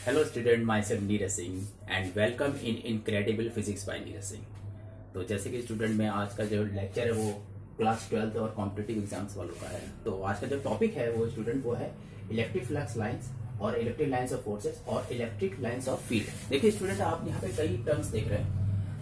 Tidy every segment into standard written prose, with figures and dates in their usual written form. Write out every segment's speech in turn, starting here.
Hello student, my self Neeraj Singh and welcome in incredible physics bye Neeraj Singh. तो जैसे कि student में आज का जो लेक्चर है वो क्लास 12 और कॉम्पिटिटिव एग्जाम्स वालों का है। तो आज का जो टॉपिक है वो स्टूडेंट वो है इलेक्ट्रिक फ्लक्स लाइंस और इलेक्ट्रिक लाइंस ऑफ फोर्सेस और इलेक्ट्रिक लाइंस ऑफ फील्ड। देखिए स्टूडेंट, आप यहाँ पे कई टर्म्स देख रहे हैं।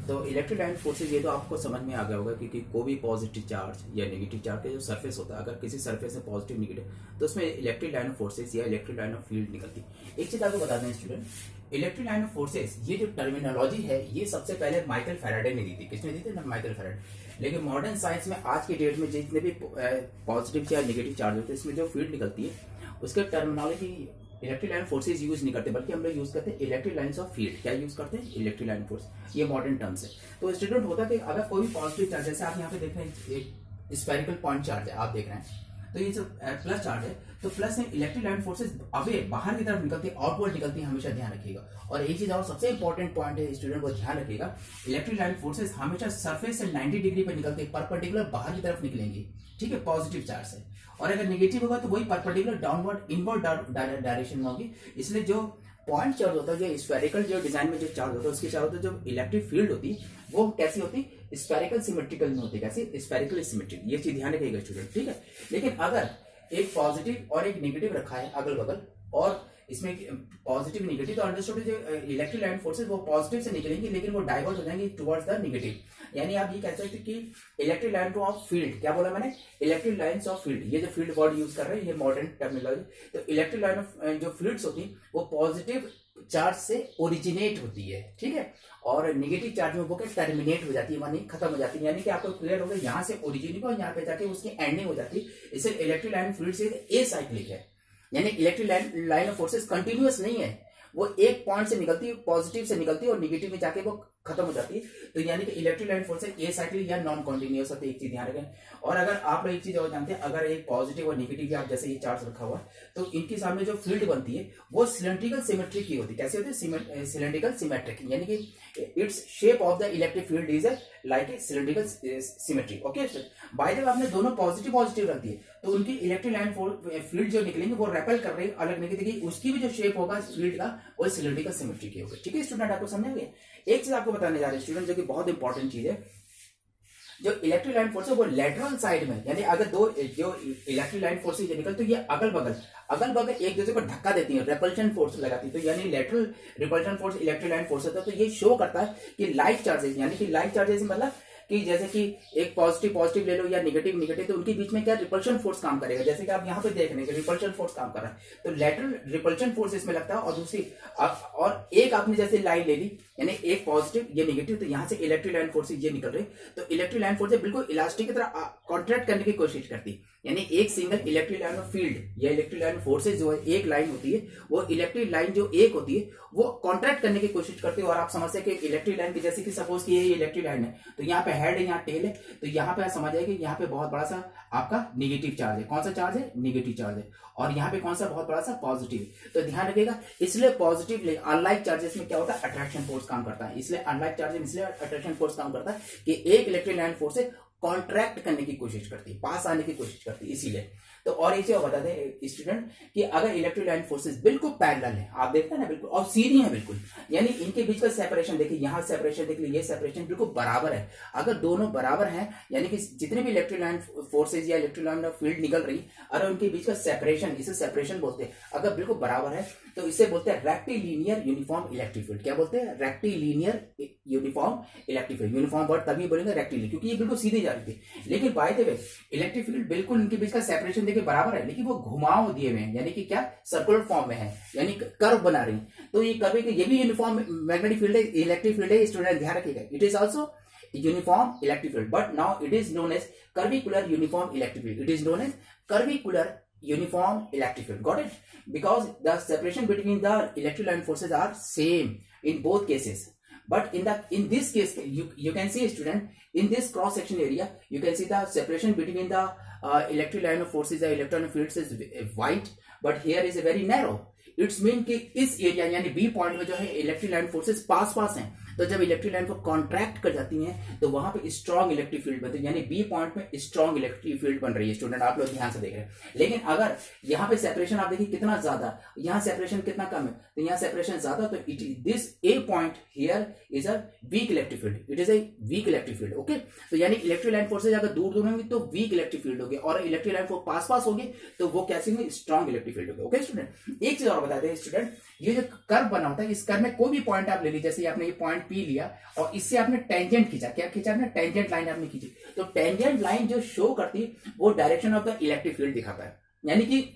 तो इलेक्ट्रिक लाइन फोर्सेज ये तो आपको समझ में आ गया होगा क्योंकि कोई भी पॉजिटिव चार्ज या नेगेटिव चार्ज का जो सरफेस होता है, अगर किसी सरफेस है पॉजिटिव नेगेटिव, तो उसमें इलेक्ट्रिक लाइन ऑफ फोर्सेज या इलेक्ट्रिक लाइन ऑफ फील्ड निकलती है। एक चीज आपको बता दें student, electric line of forces ये जो टर्मिनोलॉजी है ये सबसे पहले माइकल फैराडे ने दी थी। किसने दी थी ना? Michael Faraday. लेकिन मॉडर्न साइंस में आज की डेट में जितने भी पॉजिटिव या नेगेटिव चार्ज होते हैं इसमें जो फील्ड निकलती है उसके terminology electric line forces use नहीं करते, बल्कि हम लोग यूज करते हैं इलेक्ट्रिक लाइंस ऑफ फील्ड। क्या यूज करते हैं? Electric line force. ये मॉडर्न टर्म्स है। तो स्टूडेंट होता है कि अगर कोई भी पॉजिटिव चार्ज, जैसे आप यहाँ पे देख रहे हैं एक स्फेरिकल पॉइंट चार्ज है, आप देख रहे हैं, तो ये जो प्लस चार्ज है तो प्लस में इलेक्ट्रिक लाइन फोर्सेज अवे बाहर की तरफ निकलती है, आउटवर्ड निकलती है, हमेशा ध्यान रखिएगा। और एक चीज और सबसे इंपॉर्टेंट पॉइंट है स्टूडेंट को ध्यान रखिएगा, इलेक्ट्रिक लाइन फोर्सेज हमेशा सरफेस से 90 डिग्री पर निकलते हैं, परपेंडिकुलर बाहर की तरफ निकलेंगे, ठीक है, पॉजिटिव चार्ज से। और अगर नेगेटिव होगा तो वही परपेंडिकुलर डाउनवर्ड इनवर्ड डायरेक्शन में होगी। इसलिए जो पॉइंट चार्ज होता है, जो स्फेरिकल जो डिजाइन में जो चार्ज होता है उसके चारों तरफ जो इलेक्ट्रिक फील्ड होती है वो कैसी होती है? स्फेरिकल सिमेट्रिकल में होती है। कैसी? Spherical symmetric. ये चीज ध्यान रखिएगा स्टूडेंट, ठीक है। लेकिन अगर एक पॉजिटिव और एक नेगेटिव रखा है अगल बगल, और इसमें पॉजिटिव नेगेटिव, तो अंडरस्टूड जो इलेक्ट्रिक लाइन फोर्सेज वो पॉजिटिव से निकलेंगे लेकिन वो डाइवर्ट हो जाएंगे टुवर्ड्स द नेगेटिव। यानी आप ये कह सकते हैं कि इलेक्ट्रिक लाइन ऑफ फील्ड, क्या बोला मैंने? Electric lines of field. ये जो फील्ड वर्ड यूज कर रहे हैं ये मॉडर्न टर्मिनोलॉजी। तो इलेक्ट्रिक लाइन ऑफ जो फील्ड्स होती है वो पॉजिटिव चार्ज से ओरिजिनेट होती है, ठीक है, और नेगेटिव चार्ज में वो टर्मिनेट हो जाती है, मानी खत्म हो जाती है। यानी कि आपको क्लियर होगा, यहाँ से ओरिजिनेट और यहाँ पे जाके उसकी एंडिंग हो जाती है। इससे इलेक्ट्रिक लाइन फील्ड से ए साइक्लिक है, यानी electric line of forces continuous नहीं है, वो एक पॉइंट से निकलती है, पॉजिटिव से निकलती है और नेगेटिव में जाके वो खत्म हो जाती है। तो यानी कि electric line forces a cyclic या नॉन कॉन्टिन्यूअस होती है। एक चीज ध्यान रखें। और अगर आप लोग एक चीज और जानते हैं, अगर एक पॉजिटिव और नेगेटिव आप जैसे ये चार्ज रखा हुआ तो इनके सामने जो फील्ड बनती है वो सिलेंड्रिकल सिमेट्रिक की होती है। कैसे होती है? सिलेंड्रिकल सिमेट्रिक, यानी कि its shape of the electric field is like a cylindrical symmetric. Okay, by the way आपने दोनों पॉजिटिव पॉजिटिव रख दिए तो उनकी इलेक्ट्रिक लाइन फील्ड जो निकलेंगे वो रेपेल कर रहे हैं अलग नेगेटिव, उसकी भी जो शेप होगा फील्ड का वो सिलेंड्रिकल सिमेट्रिक की होगी। ठीक है स्टूडेंट, आपको समझ गए? एक चीज आपको बताने जा रहे हैं स्टूडेंट जो कि बहुत इंपॉर्टेंट चीज है, जो इलेक्ट्रिक लाइन फोर्स है वो लेटरल साइड में, यानी अगर दो जो इलेक्ट्रिक लाइन फोर्स निकल तो ये अगल बगल एक दूसरे को धक्का देती है, रिपल्शन फोर्स लगाती है। तो यानी lateral repulsion force electric line force होता है। तो ये शो करता है कि लाइक चार्जेस, यानी कि लाइक चार्जेस मतलब कि जैसे कि एक पॉजिटिव ले लो या नेगेटिव, तो उनके बीच में क्या रिपल्शन फोर्स काम करेगा। जैसे कि आप यहाँ पे देख रहे हैं रिपल्शन फोर्स काम कर रहा है, तो लेटरल रिपल्शन फोर्स इसमें लगता है। और दूसरी और एक आपने जैसे लाइन ले ली, यानी एक पॉजिटिव ये नेगेटिव, तो यहाँ से इलेक्ट्रिक लाइन फोर्सेज ये निकल रहे, तो इलेक्ट्रिक लाइन फोर्सेज बिल्कुल इलास्टिक की तरह कॉन्ट्रैक्ट करने की कोशिश करती, यानी एक single electric line of field या इलेक्ट्रिक लाइन फोर्सेज जो है एक लाइन होती है, वो इलेक्ट्रिक लाइन जो एक होती है वो कॉन्ट्रैक्ट करने की कोशिश करती है। और आप समझते हैं कि इलेक्ट्रिक लाइन की, जैसे कि सपोज कि ये इलेक्ट्रिक लाइन है तो यहाँ पे हेड है, यहाँ टेल है, तो यहाँ पे आप समझ आए कि यहाँ पे बहुत बड़ा सा आपका नेगेटिव चार्ज है। कौन सा चार्ज है? नेगेटिव चार्ज है। और यहाँ पे कौन सा बहुत बड़ा सा पॉजिटिव है। तो ध्यान रखिएगा, इसलिए पॉजिटिव अनलाइक चार्जेस में क्या होता है? अट्रैक्शन फोर्स काम करता है। इसलिए अनलाइक चार्जेस इसलिए अट्रैक्शन फोर्स काम करता है कि एक इलेक्ट्रिक लाइन फोर्स से कॉन्ट्रैक्ट करने की कोशिश करती है, पास आने की कोशिश करती है, इसीलिए। तो और एक चीज बता दें स्टूडेंट कि अगर इलेक्ट्रिक लाइन फोर्सेस बिल्कुल पैरेलल है, आप देखते हैं ना, बिल्कुल और सीधी है बिल्कुल, यानी इनके बीच का सेपरेशन देखिए, यहाँ सेपरेशन देख लीजिए, ये सेपरेशन बिल्कुल बराबर है। अगर दोनों बराबर हैं, यानी कि जितने भी इलेक्ट्रिक लाइन फोर्सेज या इलेक्ट्रिक लाइन फील्ड निकल रही, अगर उनके बीच का सेपरेशन, इसे सेपरेशन बोलते हैं, अगर बिल्कुल बराबर है तो इसे बोलते हैं रेक्टिलिनियर यूनिफॉर्म इलेक्ट्रिक फील्ड। क्या बोलते हैं? Rectilinear uniform electric field. Uniform word तभी बोलेंगे रेक्टिलिनियर, क्योंकि ये बिल्कुल सीधी जा रही थी। लेकिन by the way electric field बिल्कुल इनके बीच का सेपरेशन देखिए बराबर है, लेकिन वो घुमाव दिए हुए हैं, यानी कि क्या? सर्कुलर फॉर्म में है, यानी कर्व बना रही। तो ये कर्व, ये भी यूनिफॉर्म मैग्नेटिक फील्ड है, इलेक्ट्रिक फील्ड है, स्टूडेंट ध्यान रखिएगा। It is also uniform electric field, but now it is known as curvicular uniform electric field. It is known as curvicular uniform electric field. Got it? Because the separation between the electric line forces are same in both cases. But in this case, you can see student, in this cross section area, you can see the separation between the electric line of forces, the electron fields is wide, but here is a very narrow. It's mean कि इस area यानी B point में जो है electric line forces पास हैं, तो जब electric line को कॉन्ट्रैक्ट कर जाती हैं तो वहां पे स्ट्रॉन्ग इलेक्ट्रिक फील्ड बनती है, यानी बी पॉइंट में स्ट्रॉन्ग इलेक्ट्रिक फील्ड बन रही है। स्टूडेंट आप लोग ध्यान से देख रहे हैं, लेकिन अगर यहाँ पे सेपरेशन आप देखिए कितना ज्यादा, यहाँ सेपरेशन कितना कम है, तो यहाँ सेपरेशन ज्यादा, तो it is this A point here is a weak electric field, it is a weak electric field. Okay, तो यानी इलेक्ट्रिक लाइन फोर्सेज अगर दूर दूर होंगी तो वीक इलेक्ट्रिक फील्ड होगी, और इलेक्ट्रिक लाइन को पास पास होगी तो वो कैसे होंगे, स्ट्रॉन्ग इलेक्ट्रिक फील्ड होगी। ओके स्टूडेंट, एक चीज और बताते हैं स्टूडेंट, ये जो कर्व बना होता है, इस कर्व में कोई भी पॉइंट आप ले लीजिए, जैसे आपने ये पॉइंट पी लिया और इससे आपने टेंजेंट खींचा, क्या खींचा आपने, टेंजेंट लाइन आपने खींची, तो टेंजेंट लाइन जो शो करती है वो direction of the electric field दिखाता है, यानी कि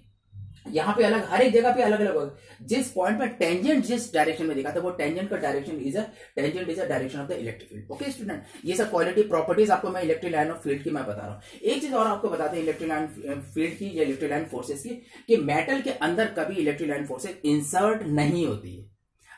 यहाँ पे अलग, हर एक जगह पे अलग अलग होगा, जिस पॉइंट पे टेंजेंट जिस डायरेक्शन में दिखाता है वो टेंजेंट का direction is a direction of the electric field. Okay student, ये सब क्वालिटी प्रॉपर्टीज आपको मैं इलेक्ट्रिक लाइन ऑफ फील्ड की मैं बता रहा हूँ। एक चीज और आपको बताते हैं इलेक्ट्रिक लाइन फील्ड की या इलेक्ट्रिक लाइन फोर्सेज की, कि मेटल के अंदर कभी इलेक्ट्रिक लाइन फोर्सेज इंसर्ट नहीं होती है।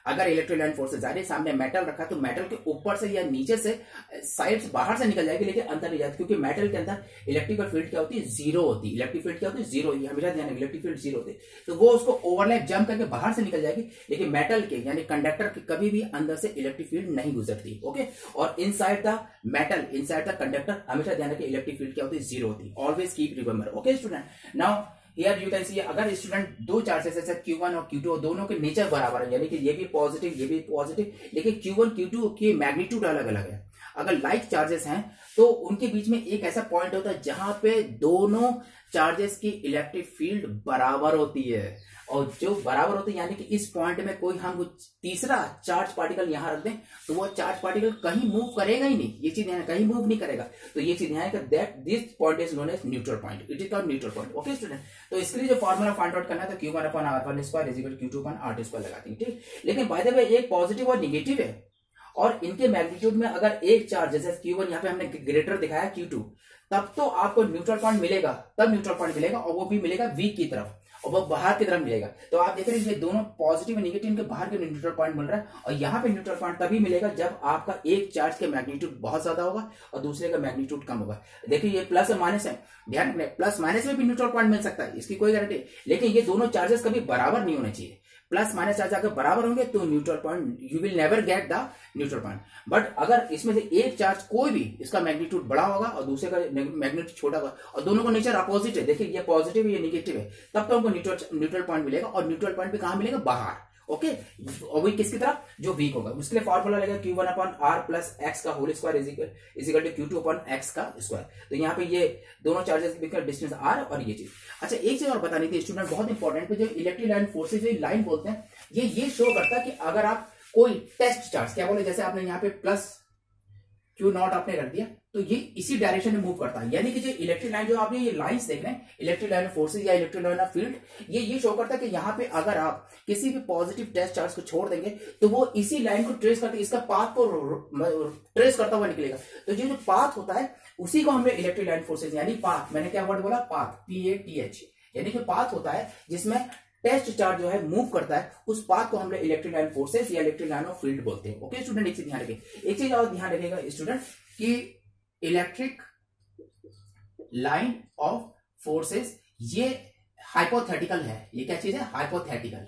अगर इलेक्ट्रिक लाइन फोर्सेज जा रही, सामने मेटल रखा, तो मेटल के ऊपर से या नीचे से साइड बाहर से निकल जाएगी, लेकिन अंदर नहीं जाती, क्योंकि मेटल के अंदर इलेक्ट्रिकल फील्ड क्या होती है, जीरो होती है। इलेक्ट्रिक फील्ड क्या होती है, जीरो, हमेशा ध्यान, इलेक्ट्रिक फील्ड जीरो होती है, तो वो उसको ओवरलैप जंप करके बाहर से निकल जाएगी, लेकिन मेटल के यानी कंडक्टर के कभी भी अंदर से इलेक्ट्रिक फील्ड नहीं गुजरती। ओके, और inside the metal, inside the conductor, हमेशा ध्यान रखिए इलेक्ट्रिक फील्ड क्या होती है, जीरो होती है। Always keep remember. Okay student, now here you can see, अगर स्टूडेंट दो चार्जेस जैसे Q1 और Q2 दोनों के नेचर बराबर है, यानी कि ये भी पॉजिटिव ये भी पॉजिटिव, लेकिन Q1 Q2 की मैग्नीट्यूड अलग अलग है, अगर लाइक चार्जेस हैं तो उनके बीच में एक ऐसा पॉइंट होता है जहां पे दोनों चार्जेस की इलेक्ट्रिक फील्ड बराबर होती है, और जो बराबर होती है यानी कि इस पॉइंट में कोई हम तीसरा चार्ज पार्टिकल यहां रख दें तो वो चार्ज पार्टिकल कहीं मूव करेगा ही नहीं, ये चीज ध्यान, कहीं मूव नहीं करेगा, तो ये चीज ध्यान that this point is known as neutral point, it is called neutral point. Okay student, तो इसके लिए जो फॉर्मूला फाइंड आउट करना है तो Q1/R1² is equal to Q2/R2² लगाते हैं, ठीक। लेकिन बाय द वे एक पॉजिटिव और निगेटिव है, और इनके मैग्नीट्यूड में अगर एक चार्ज जैसे Q1 यहाँ पे हमने ग्रेटर दिखाया Q2, तब तो आपको न्यूट्रल पॉइंट मिलेगा, तब न्यूट्रल पॉइंट मिलेगा, और वो भी मिलेगा वीक की तरफ, और वो बाहर की तरफ मिलेगा। तो आप देख रहे हैं ये दोनों पॉजिटिव और निगेटिव के बाहर के न्यूट्रल पॉइंट मिल रहा है, और यहाँ पे न्यूट्रल पॉइंट तभी मिलेगा जब आपका एक चार्ज के मैग्नीट्यूड बहुत ज्यादा होगा और दूसरे का मैग्नीट्यूड कम होगा। देखिए ये प्लस और माइनस है, ध्यान रखना, प्लस माइनस में भी न्यूट्रल पॉइंट मिल सकता है, इसकी कोई गारंटी, लेकिन ये दोनों चार्जेस कभी बराबर नहीं होने चाहिए। प्लस माइनस चार्ज अगर बराबर होंगे तो neutral point, you will never get the neutral point. But अगर इसमें से एक चार्ज कोई भी इसका मैग्नीट्यूड बड़ा होगा और दूसरे का मैग्नीट्यूड छोटा होगा, और दोनों का नेचर अपोजिट है, देखिए ये पॉजिटिव है ये निगेटिव है, तब तो हमको न्यूट्रल पॉइंट मिलेगा, और न्यूट्रल पॉइंट भी कहां मिलेगा, बाहर। ओके, और वही किसकी तरफ, जो वीक होगा, उसके लिए फॉर्मूला लगेगा Q1/R+X का whole square is equal to Q2/X का स्क्वायर। तो यहाँ पे ये दोनों चार्जेस के बीच का डिस्टेंस R, और ये चीज। अच्छा, एक चीज और बतानी थी स्टूडेंट, बहुत इंपॉर्टेंट, जो इलेक्ट्रिक लाइन फोर्सेज जो लाइन बोलते हैं, ये शो करता है कि अगर आप कोई टेस्ट चार्ज, क्या बोले, जैसे आपने यहाँ पे प्लस Q0 आपने रख दिया, तो ये इसी डायरेक्शन में मूव करता है, यानी कि जो इलेक्ट्रिक लाइन जो आपने ये लाइंस देख रहे हैं, इलेक्ट्रिक लाइन ऑफ फोर्सेज या इलेक्ट्रिक लाइन ऑफ फील्ड, ये शो करता है कि यहाँ पे अगर आप किसी भी पॉजिटिव टेस्ट चार्ज को छोड़ देंगे तो वो इसी लाइन को ट्रेस करते, इसका पाथ को ट्रेस करता हुआ निकलेगा। तो जो पाथ होता है उसी को हमने इलेक्ट्रिक लाइन फोर्सेज, यानी पाथ, मैंने क्या वर्ड बोला, पाथ, PATH, यानी जो पाथ होता है जिसमें टेस्ट चार्ज जो है मूव करता है, उस पाथ को हमने इलेक्ट्रिक लाइन फोर्सेज या इलेक्ट्रिक लाइन ऑफ फील्ड बोलते हैं। ओके स्टूडेंट, एक चीज ध्यान रखिए, एक चीज और ध्यान रखिएगा स्टूडेंट, कि इलेक्ट्रिक लाइन ऑफ फोर्सेस ये हाइपोथेटिकल है, ये क्या चीज है, हाइपोथेटिकल,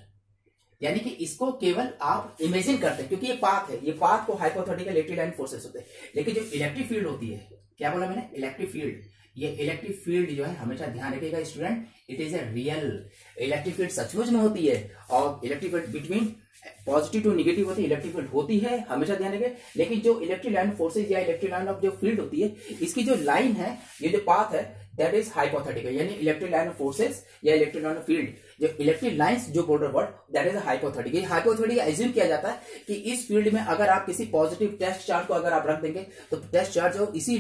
यानी कि इसको केवल आप इमेजिन करते हैं, क्योंकि ये पाथ है, ये पाथ को हाइपोथेटिकल इलेक्ट्रिक लाइन फोर्सेस होते हैं, लेकिन जो इलेक्ट्रिक फील्ड होती है, क्या बोला मैंने, इलेक्ट्रिक फील्ड, ये इलेक्ट्रिक फील्ड जो है हमेशा ध्यान रखिएगा student, it is a real, electric field सचमुच में होती है, और electric field between positive to negative होती है, इलेक्ट्रिक फील्ड होती है, हमेशा ध्यान रखें। लेकिन जो इलेक्ट्रिक लाइन फोर्सेज या इलेक्ट्रिक लाइन ऑफ जो फील्ड होती है, इसकी जो लाइन है, ये जो पाथ है, दैट इज हाइपोथेटिकल, यानी इलेक्ट्रिक लाइन ऑफ फोर्सेज या इलेक्ट्रिक लाइन ऑफ फील्ड, जो इलेक्ट्रिक लाइंस जो बोल रहे word, that is hypothetical. Hypothetical assume किया जाता है कि इस फील्ड में अगर आप किसी पॉजिटिव टेस्ट चार्ज को अगर आप रख देंगे तो टेस्ट चार्ज जो इसी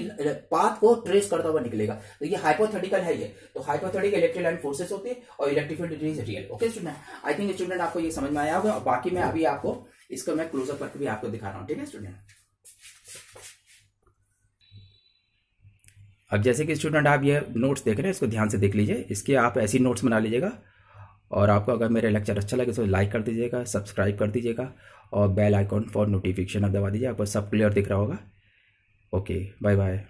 पाथ को ट्रेस करता हुआ निकलेगा, तो ये हाइपोथेटिकल है ये, तो हाइपोथेटिकल इलेक्ट्रिक लाइन फोर्सेस होती है और electric field is real. Okay student, I think student आपको ये समझ में आया होगा, और बाकी मैं अभी आपको इसको मैं क्लोजअप करके भी आपको दिखा रहा हूं, ठीक है स्टूडेंट। अब जैसे कि स्टूडेंट आप ये नोट्स देख रहे हैं, इसको ध्यान से देख लीजिए, इसके आप ऐसी नोट्स बना लीजिएगा, और आपको अगर मेरा लेक्चर अच्छा लगे तो लाइक कर दीजिएगा, सब्सक्राइब कर दीजिएगा, और बेल आइकॉन फॉर नोटिफिकेशन अब दबा दीजिए, आपको सब क्लियर दिख रहा होगा। Okay, bye bye.